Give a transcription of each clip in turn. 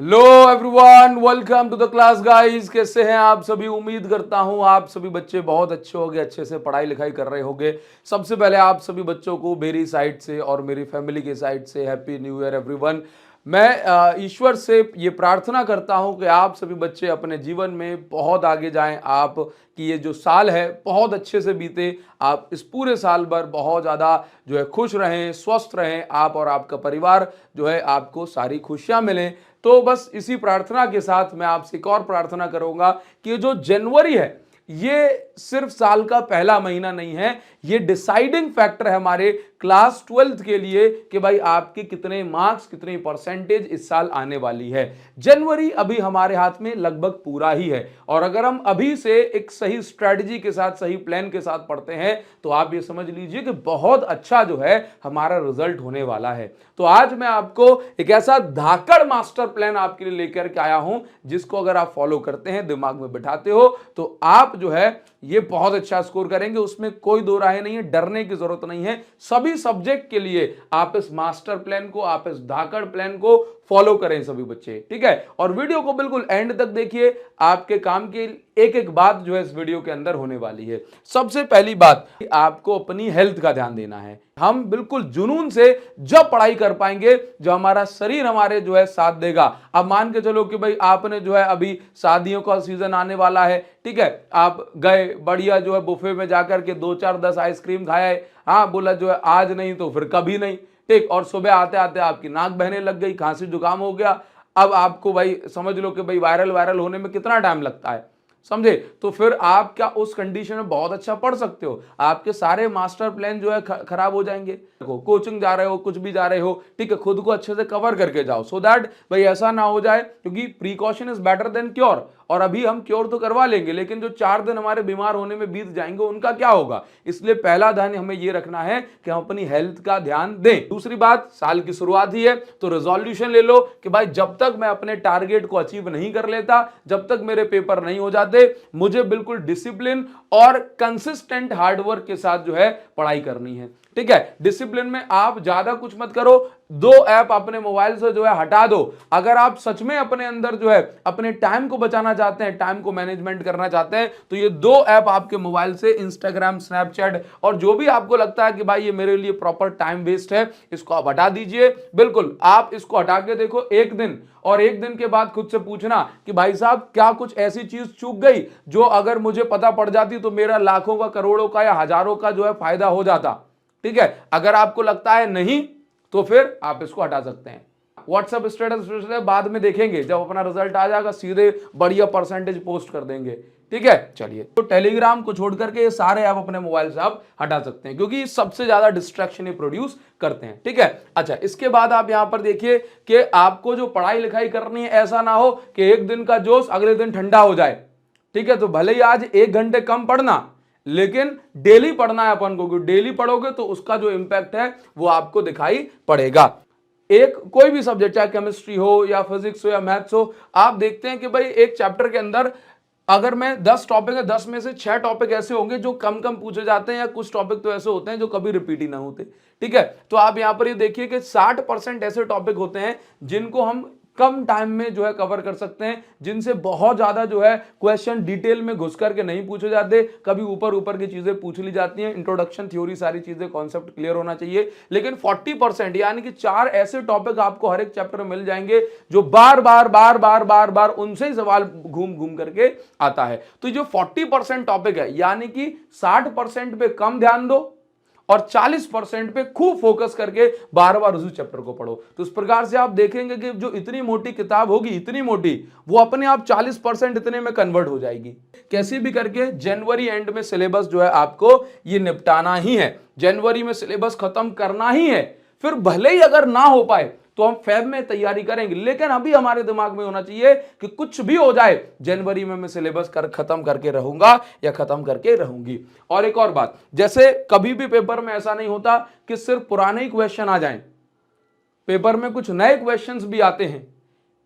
Hello everyone, welcome to the class guys. कैसे हैं आप सभी? उम्मीद करता हूं आप सभी बच्चे बहुत अच्छे होंगे, अच्छे से पढ़ाई लिखाई कर रहे होंगे। सबसे पहले आप सभी बच्चों को मेरी साइड से और मेरी फैमिली की साइड से हैप्पी न्यू ईयर एवरीवन। मैं ईश्वर से ये प्रार्थना करता हूं कि आप सभी बच्चे अपने जीवन में बहुत आगे जाएं, आप कि ये जो साल है बहुत अच्छे से बीते, आप इस पूरे साल भर बहुत ज़्यादा जो है खुश रहें, स्वस्थ रहें, आप और आपका परिवार जो है आपको सारी खुशियां मिलें। तो बस इसी प्रार्थना के साथ मैं आपसे एक और प्रार्थना करूंगा कि जो जनवरी है ये सिर्फ साल का पहला महीना नहीं है, ये डिसाइडिंग फैक्टर है हमारे क्लास 12th के लिए कि भाई आपके कितने मार्क्स, कितनी परसेंटेज इस साल आने वाली है। जनवरी अभी हमारे हाथ में लगभग पूरा ही है और अगर हम अभी से एक सही स्ट्रेटजी के साथ, सही प्लान के साथ पढ़ते हैं तो आप ये समझ लीजिए कि बहुत अच्छा जो है हमारा रिजल्ट होने वाला है। तो आज मैं आपको एक ऐसा धाकड़ मास्टर प्लान आपके लिए लेकर के आया हूं जिसको अगर आप फॉलो करते हैं, दिमाग में बिठाते हो तो आप जो है ये बहुत अच्छा स्कोर करेंगे। उसमें कोई दो राय नहीं है, डरने की जरूरत नहीं है। सभी सब्जेक्ट के लिए आप इस मास्टर प्लान को, आप इस धाकड़ प्लान को फॉलो करें सभी बच्चे, ठीक है। और वीडियो को बिल्कुल एंड तक देखिए, आपके काम की एक एक बात जो है इस वीडियो के अंदर होने वाली है। सबसे पहली बात, आपको अपनी हेल्थ का ध्यान देना है। हम बिल्कुल जुनून से जब पढ़ाई कर पाएंगे जो हमारा शरीर हमारे जो है साथ देगा। अब मान के चलो कि भाई आपने जो है अभी शादियों का सीजन आने वाला है, ठीक है, आप गए बढ़िया जो है बुफे में जाकर के 2 4 10 आइसक्रीम खाया है, हाँ बोला जो है आज नहीं तो फिर कभी नहीं, ठीक। और सुबह आते आते आपकी नाक बहने लग गई, खांसी जुकाम हो गया। अब आपको भाई समझ लो कि भाई वायरल वायरल होने में कितना टाइम लगता है, समझे? तो फिर आप क्या उस कंडीशन में बहुत अच्छा पढ़ सकते हो? आपके सारे मास्टर प्लान जो है खराब हो जाएंगे। देखो, कोचिंग जा रहे हो, कुछ भी जा रहे हो, ठीक है, खुद को अच्छे से कवर करके जाओ सो दैट भाई ऐसा ना हो जाए, क्योंकि precaution is better than cure. और अभी हम क्योर तो करवा लेंगे लेकिन जो 4 दिन हमारे बीमार होने में बीत जाएंगे उनका क्या होगा? इसलिए पहला ध्यान हमें यह रखना है कि हम अपनी हेल्थ का ध्यान दें। दूसरी बात, साल की शुरुआत ही है तो रेजोल्यूशन ले लो कि भाई जब तक मैं अपने टारगेट को अचीव नहीं कर लेता, जब तक मेरे पेपर नहीं हो जाते, मुझे बिल्कुल डिसिप्लिन और कंसिस्टेंट हार्डवर्क के साथ जो है पढ़ाई करनी है, ठीक है। डिसिप्लिन में आप ज्यादा कुछ मत करो, 2 ऐप अपने मोबाइल से जो है हटा दो। अगर आप सच में अपने अंदर जो है अपने टाइम को बचाना चाहते हैं, टाइम को मैनेजमेंट करना चाहते हैं, तो ये 2 ऐप आपके मोबाइल से, इंस्टाग्राम, स्नैपचैट और जो भी आपको लगता है कि भाई ये मेरे लिए प्रॉपर टाइम वेस्ट है, इसको आप हटा दीजिए। बिल्कुल, आप इसको हटा के देखो एक दिन, और एक दिन के बाद खुद से पूछना कि भाई साहब क्या कुछ ऐसी चीज चूक गई जो अगर मुझे पता पड़ जाती तो मेरा लाखों का, करोड़ों का या हजारों का जो है फायदा हो जाता, ठीक है। अगर आपको लगता है नहीं तो फिर आप इसको हटा सकते हैं। व्हाट्सएप स्टेटस बाद में देखेंगे, जब अपना रिजल्ट आ जाएगा सीधे बढ़िया परसेंटेज पोस्ट कर देंगे, ठीक है। चलिए, तो टेलीग्राम को छोड़ करके ये सारे ऐप अपने मोबाइल से आप हटा सकते हैं क्योंकि सबसे ज्यादा डिस्ट्रैक्शन ये प्रोड्यूस करते हैं, ठीक है। अच्छा, इसके बाद आप यहां पर देखिए कि आपको जो पढ़ाई लिखाई करनी है ऐसा ना हो कि एक दिन का जोश अगले दिन ठंडा हो जाए, ठीक है। तो भले ही आज 1 घंटे कम पढ़ना, लेकिन डेली पढ़ना है अपन को, क्योंकि डेली पढ़ोगे तो उसका जो इंपैक्ट है वो आपको दिखाई पड़ेगा। एक कोई भी सब्जेक्ट, चाहे केमिस्ट्री हो या फिजिक्स हो या मैथ्स हो, आप देखते हैं कि भाई एक चैप्टर के अंदर अगर मैं 10 टॉपिक है, 10 में से 6 टॉपिक ऐसे होंगे जो कम कम पूछे जाते हैं, या कुछ टॉपिक तो ऐसे होते हैं जो कभी रिपीट ही ना होते, ठीक है। तो आप यहां पर ये देखिए कि 60% ऐसे टॉपिक होते हैं जिनको हम कम टाइम में जो है कवर कर सकते हैं, जिनसे बहुत ज्यादा जो है क्वेश्चन डिटेल में घुस करके नहीं पूछे जाते, कभी ऊपर ऊपर की चीजें पूछ ली जाती हैं, इंट्रोडक्शन, थ्योरी, सारी चीजें, कॉन्सेप्ट क्लियर होना चाहिए। लेकिन 40% यानी कि 4 ऐसे टॉपिक आपको हर एक चैप्टर में मिल जाएंगे जो बार बार बार बार बार बार उनसे ही सवाल घूम घूम करके आता है। तो जो 40% टॉपिक है, यानी कि 60% पे कम ध्यान दो और 40% पे खूब फोकस करके बार बार उसी चैप्टर को पढ़ो। तो इस प्रकार से आप देखेंगे कि जो इतनी मोटी किताब होगी, इतनी मोटी, वो अपने आप 40% इतने में कन्वर्ट हो जाएगी। कैसे भी करके जनवरी एंड में सिलेबस जो है आपको ये निपटाना ही है, जनवरी में सिलेबस खत्म करना ही है। फिर भले ही अगर ना हो पाए तो हम फेब में तैयारी करेंगे, लेकिन अभी हमारे दिमाग में होना चाहिए कि कुछ भी हो जाए जनवरी में मैं सिलेबस खत्म करके रहूंगा या खत्म करके रहूंगी। और एक और बात, जैसे कभी भी पेपर में ऐसा नहीं होता कि सिर्फ पुराने ही क्वेश्चन आ जाएं, पेपर में कुछ नए क्वेश्चंस भी आते हैं,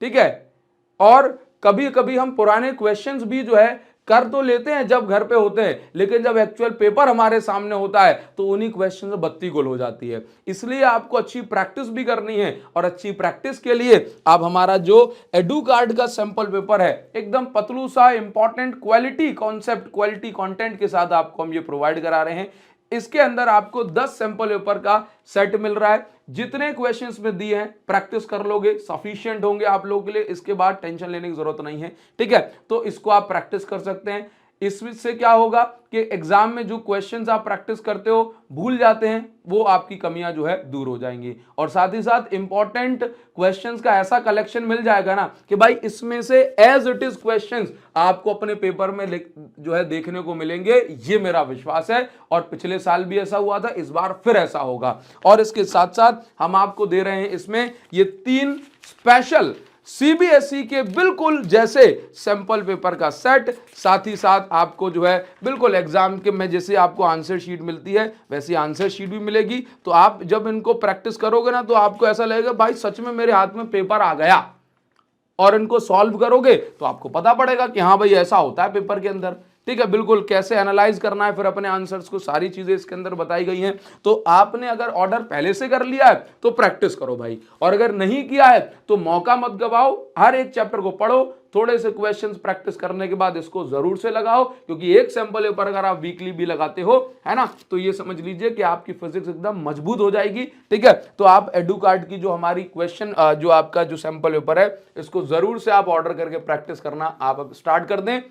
ठीक है। और कभी कभी हम पुराने क्वेश्चंस भी जो है कर तो लेते हैं जब घर पे होते हैं, लेकिन जब एक्चुअल पेपर हमारे सामने होता है तो उन्हीं क्वेश्चन में बत्ती गुल हो जाती है। इसलिए आपको अच्छी प्रैक्टिस भी करनी है, और अच्छी प्रैक्टिस के लिए आप हमारा जो एडू कार्ड का सैंपल पेपर है एकदम पतलू सा important quality concept quality content के साथ आपको हम ये प्रोवाइड करा रहे हैं। इसके अंदर आपको 10 सैंपल पेपर का सेट मिल रहा है। जितने क्वेश्चंस में दिए हैं प्रैक्टिस कर लोगे, सफिशिएंट होंगे आप लोगों के लिए। इसके बाद टेंशन लेने की जरूरत नहीं है, ठीक है। तो इसको आप प्रैक्टिस कर सकते हैं। इससे क्या होगा कि एग्जाम में जो क्वेश्चंस आप प्रैक्टिस करते हो भूल जाते हैं, वो आपकी कमियां जो है दूर हो जाएंगी। और साथ ही साथ इंपॉर्टेंट क्वेश्चंस का ऐसा कलेक्शन मिल जाएगा ना कि भाई इसमें से एज इट इज क्वेश्चंस आपको अपने पेपर में जो है देखने को मिलेंगे, ये मेरा विश्वास है। और पिछले साल भी ऐसा हुआ था, इस बार फिर ऐसा होगा। और इसके साथ साथ हम आपको दे रहे हैं इसमें ये 3 स्पेशल सीबीएसई के बिल्कुल जैसे सैंपल पेपर का सेट, साथ ही साथ आपको जो है बिल्कुल एग्जाम के में जैसे आपको आंसर शीट मिलती है वैसी आंसर शीट भी मिलेगी। तो आप जब इनको प्रैक्टिस करोगे ना तो आपको ऐसा लगेगा भाई सच में मेरे हाथ में पेपर आ गया। और इनको सॉल्व करोगे तो आपको पता पड़ेगा कि हाँ भाई ऐसा होता है पेपर के अंदर, ठीक है। बिल्कुल कैसे एनालाइज करना है फिर अपने आंसर्स को, सारी चीजें इसके अंदर बताई गई हैं। तो आपने अगर ऑर्डर पहले से कर लिया है तो प्रैक्टिस करो भाई, और अगर नहीं किया है तो मौका मत गवाओ, हर एक चैप्टर को पढ़ो, थोड़े से क्वेश्चंस प्रैक्टिस करने के बाद इसको जरूर से लगाओ। क्योंकि एक सैंपल पेपर अगर आप वीकली भी लगाते हो, है ना, तो ये समझ लीजिए कि आपकी फिजिक्स एकदम मजबूत हो जाएगी, ठीक है। तो आप एडू कार्ड की जो हमारी क्वेश्चन जो आपका जो सैंपल पेपर है इसको जरूर से आप ऑर्डर करके प्रैक्टिस करना आप अब स्टार्ट कर दें।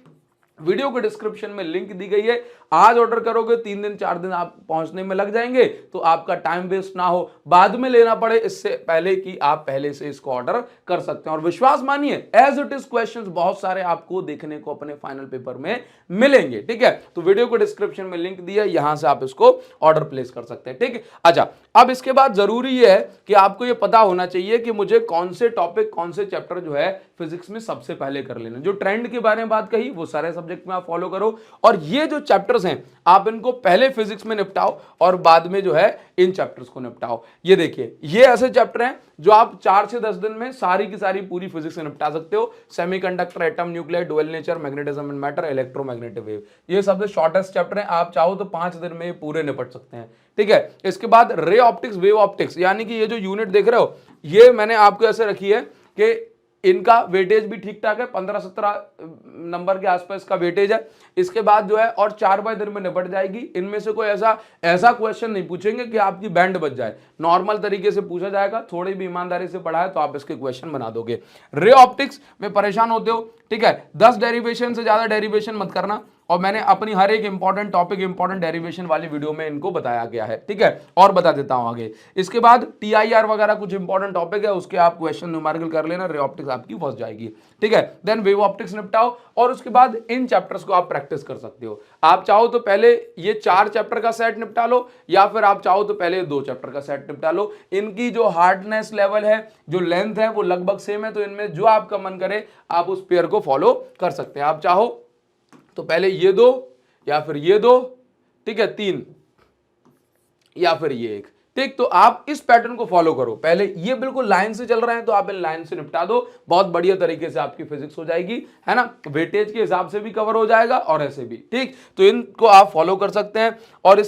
वीडियो के डिस्क्रिप्शन में लिंक दी गई है। आज ऑर्डर करोगे 3 दिन 4 दिन आप पहुंचने में लग जाएंगे, तो आपका टाइम वेस्ट ना हो, बाद में लेना पड़े, इससे पहले कि आप पहले से इसको ऑर्डर कर सकते हैं। और विश्वास मानिए एज इट इज क्वेश्चंस बहुत सारे आपको देखने को अपने फाइनल पेपर में मिलेंगे, ठीक है। तो वीडियो को डिस्क्रिप्शन में लिंक दिया, यहां से आप इसको ऑर्डर प्लेस कर सकते हैं, ठीक है। अच्छा, अब इसके बाद जरूरी है कि आपको यह पता होना चाहिए कि मुझे कौन से टॉपिक कौन से चैप्टर जो है फिजिक्स में सबसे पहले कर लेना। जो ट्रेंड के बारे में बात कही वो सारे सब्जेक्ट में आप फॉलो करो, और ये जो चैप्टर्स हैं आप इनको पहले फिजिक्स में निपटाओ और बाद में जो है इन चैप्टर्स को निपटाओ। ये देखिए, ये ऐसे चैप्टर हैं जो आप 4 से 10 दिन में सारी की सारी पूरी फिजिक्स से निपटा सकते हो। Semiconductor, atom, nuclear, dual nature, magnetism and matter, electromagnetic wave, ये सबसे शॉर्टेस्ट चैप्टर हैं। आप चाहो तो 5 दिन में पूरे निपट सकते हैं, ठीक है। इसके बाद रे ऑप्टिक्स, वेव ऑप्टिक्स, यानी कि ये जो यूनिट देख रहे हो ये मैंने आपको ऐसे रखी है कि इनका वेटेज भी ठीक ठाक है, 15-17 नंबर के आसपास का वेटेज है। इसके बाद जो है और 4 दिन में निपट जाएगी। इनमें से कोई ऐसा क्वेश्चन नहीं पूछेंगे कि आपकी बैंड बच जाए, नॉर्मल तरीके से पूछा जाएगा। थोड़ी भी ईमानदारी से पढ़ा है तो आप इसके क्वेश्चन बना दोगे। रे ऑप्टिक्स में परेशान होते हो, ठीक है, 10 डेरिवेशन से ज्यादा डेरिवेशन मत करना, और मैंने अपनी हर एक इंपॉर्टेंट टॉपिक इंपॉर्टेंट डेरिवेशन वाली वीडियो में इनको बताया गया है, ठीक है। और बता देता हूं आगे। इसके बाद टीआईआर वगैरह कुछ इंपॉर्टेंट टॉपिक है, उसके आप क्वेश्चन न्यूमेरिकल कर लेना, रे ऑप्टिक्स आपकी फंस जाएगी, ठीक है। देन वेव ऑप्टिक्स निपटाओ, और उसके बाद इन चैप्टर्स को आप प्रैक्टिस कर सकते हो। आप चाहो तो पहले ये 4 चैप्टर का सेट निपटा लो, या फिर आप चाहो तो पहले 2 चैप्टर का सेट निपटा लो। इनकी जो हार्डनेस लेवल है, जो लेंथ है, वो लगभग सेम है। तो इनमें जो आपका मन करे आप उस पेयर को फॉलो कर सकते हैं। आप चाहो तो पहले ये 2 या फिर ये 2, ठीक है, 3 या फिर ये 1, ठीक। तो आप इस पैटर्न को फॉलो करो। पहले ये बिल्कुल लाइन से चल रहे हैं तो आप इन लाइन से निपटा दो, बहुत बढ़िया तरीके से आपकी फिजिक्स हो जाएगी, है ना। वेटेज के हिसाब से भी कवर हो जाएगा और ऐसे भी, ठीक। तो इनको आप फॉलो कर सकते हैं। और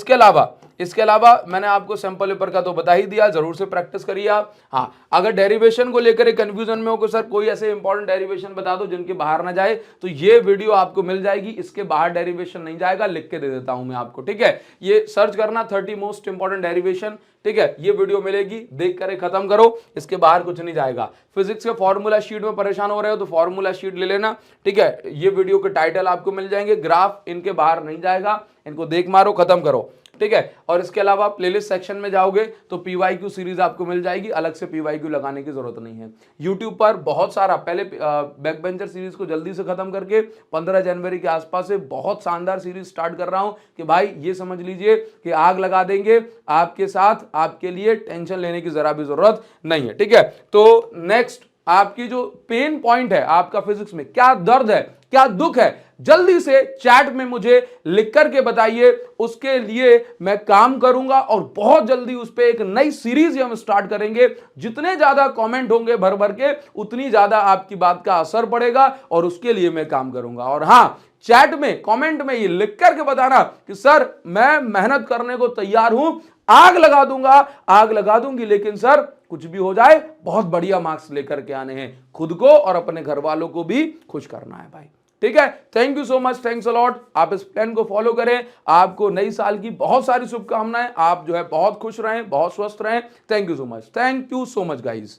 इसके अलावा मैंने आपको सैंपल पेपर का तो बता ही दिया, जरूर से प्रैक्टिस करिए आप। हाँ, अगर डेरिवेशन को लेकर कंफ्यूजन में हो कि सर कोई ऐसे इंपॉर्टेंट डेरिवेशन बता दो जिनके बाहर ना जाए, तो ये वीडियो आपको मिल जाएगी। इसके बाहर डेरिवेशन नहीं जाएगा, लिख के दे देता हूं मैं आपको, ठीक है। ये सर्च करना 30 मोस्ट इंपॉर्टेंट डेरिवेशन, ठीक है, ये वीडियो मिलेगी, देख कर खत्म करो, इसके बाहर कुछ नहीं जाएगा। फिजिक्स के फॉर्मूला शीट में परेशान हो रहे हो तो फॉर्मूला शीट ले लेना, ठीक है। ये वीडियो के टाइटल आपको मिल जाएंगे, ग्राफ इनके बाहर नहीं जाएगा, इनको देख मारो, खत्म करो, ठीक है। और इसके अलावा प्लेलिस्ट सेक्शन में जाओगे तो पीवाईक्यू सीरीज आपको मिल जाएगी, अलग से पीवाईक्यू लगाने की जरूरत नहीं है। यूट्यूब पर बहुत सारा, पहले बैक बेंचर सीरीज को जल्दी से खत्म करके 15 जनवरी के आसपास से बहुत शानदार सीरीज स्टार्ट कर रहा हूं कि भाई ये समझ लीजिए कि आग लगा देंगे आपके साथ, आपके लिए टेंशन लेने की जरा भी जरूरत नहीं है, ठीक है। तो नेक्स्ट आपकी जो पेन पॉइंट है आपका फिजिक्स में, क्या दर्द है, क्या दुख है, जल्दी से चैट में मुझे लिख करके बताइए। उसके लिए मैं काम करूंगा और बहुत जल्दी उस पर एक नई सीरीज हम स्टार्ट करेंगे। जितने ज्यादा कमेंट होंगे भर भर के, उतनी ज्यादा आपकी बात का असर पड़ेगा और उसके लिए मैं काम करूंगा। और हां, चैट में कमेंट में ये लिख करके बताना कि सर मैं मेहनत करने को तैयार हूं, आग लगा दूंगा, आग लगा दूंगी, लेकिन सर कुछ भी हो जाए बहुत बढ़िया मार्क्स लेकर के आने हैं, खुद को और अपने घर वालों को भी खुश करना है भाई। ठीक है, thank you so much, thanks a lot. आप इस प्लान को फॉलो करें, आपको नई साल की बहुत सारी शुभकामनाएं, आप जो है बहुत खुश रहें, बहुत स्वस्थ रहें। Thank you so much guys.